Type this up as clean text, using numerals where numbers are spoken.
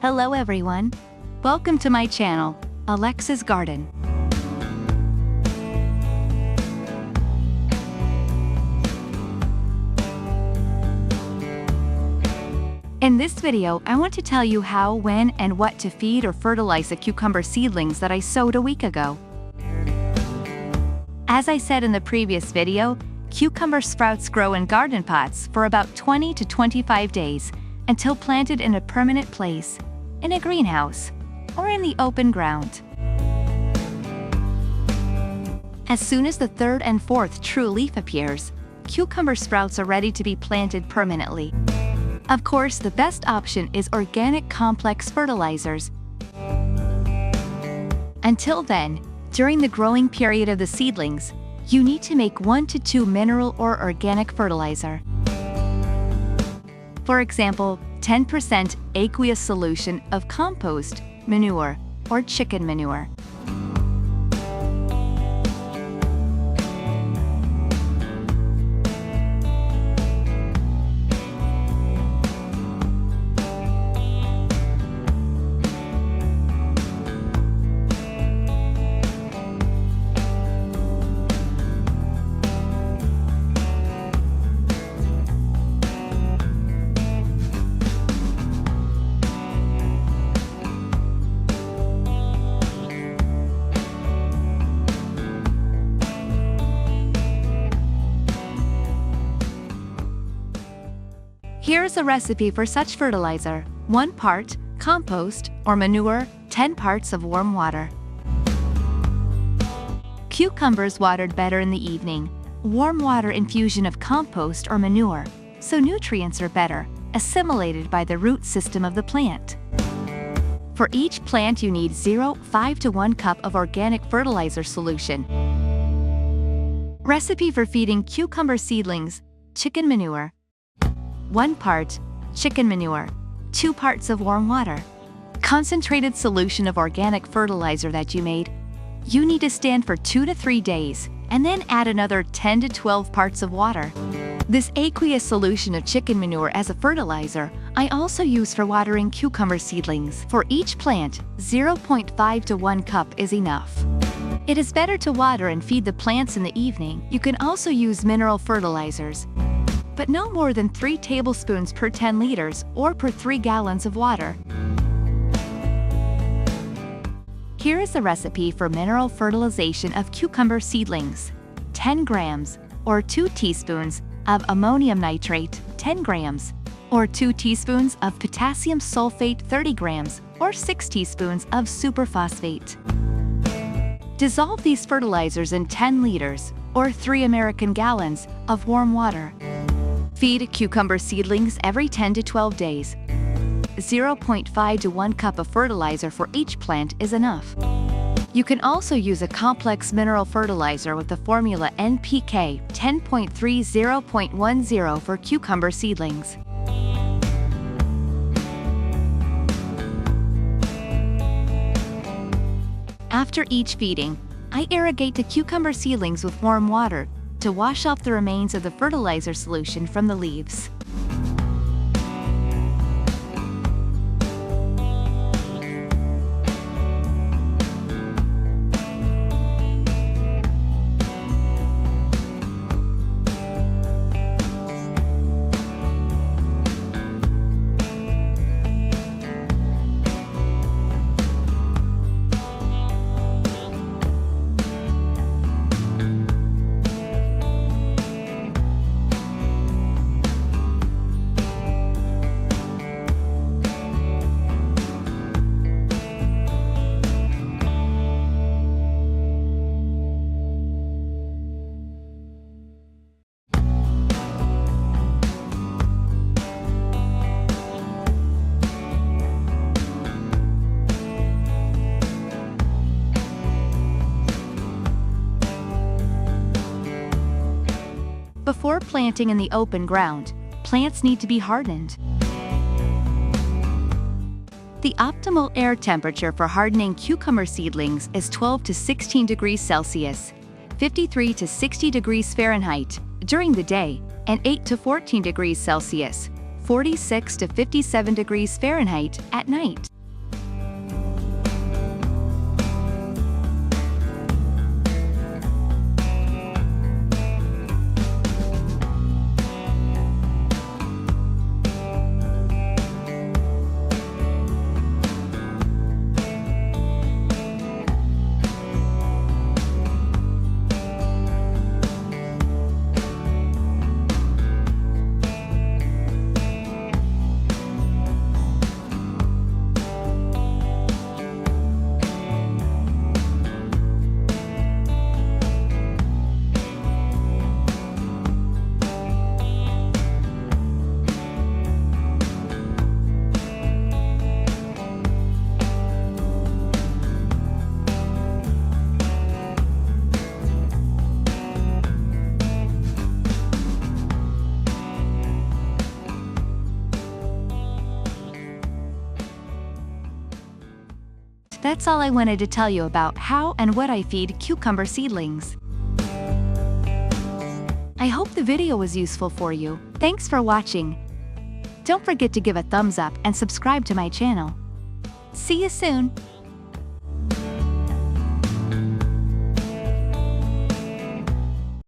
Hello everyone! Welcome to my channel, Alexa's Garden. In this video, I want to tell you how, when, and what to feed or fertilize the cucumber seedlings that I sowed a week ago. As I said in the previous video, cucumber sprouts grow in garden pots for about 20 to 25 days until planted in a permanent place, in a greenhouse, or in the open ground. As soon as the third and fourth true leaf appears, cucumber sprouts are ready to be planted permanently. Of course, the best option is organic complex fertilizers. Until then, during the growing period of the seedlings, you need to make 1 to 2 mineral or organic fertilizer. For example, 10% aqueous solution of compost, manure, or chicken manure. Here's a recipe for such fertilizer: 1 part compost or manure, 10 parts of warm water. Cucumbers watered better in the evening. Warm water infusion of compost or manure, so nutrients are better assimilated by the root system of the plant. For each plant you need 0.5 to 1 cup of organic fertilizer solution. Recipe for feeding cucumber seedlings: chicken manure. 1 part chicken manure, 2 parts of warm water. Concentrated solution of organic fertilizer that you made. You need to stand for 2 to 3 days, and then add another 10 to 12 parts of water. This aqueous solution of chicken manure as a fertilizer, I also use for watering cucumber seedlings. For each plant, 0.5 to 1 cup is enough. It is better to water and feed the plants in the evening. You can also use mineral fertilizers, but no more than 3 tablespoons per 10 liters or per 3 gallons of water. Here is a recipe for mineral fertilization of cucumber seedlings: 10 grams or 2 teaspoons of ammonium nitrate, 10 grams, or 2 teaspoons of potassium sulfate, 30 grams, or 6 teaspoons of superphosphate. Dissolve these fertilizers in 10 liters or 3 American gallons of warm water. Feed cucumber seedlings every 10 to 12 days. 0.5 to 1 cup of fertilizer for each plant is enough. You can also use a complex mineral fertilizer with the formula NPK 10.30.10 for cucumber seedlings. After each feeding, I irrigate the cucumber seedlings with warm water to wash off the remains of the fertilizer solution from the leaves. Before planting in the open ground, plants need to be hardened. The optimal air temperature for hardening cucumber seedlings is 12 to 16 degrees Celsius, 53 to 60 degrees Fahrenheit during the day, and 8 to 14 degrees Celsius, 46 to 57 degrees Fahrenheit at night. That's all I wanted to tell you about how and what I feed cucumber seedlings. I hope the video was useful for you. Thanks for watching. Don't forget to give a thumbs up and subscribe to my channel. See you soon!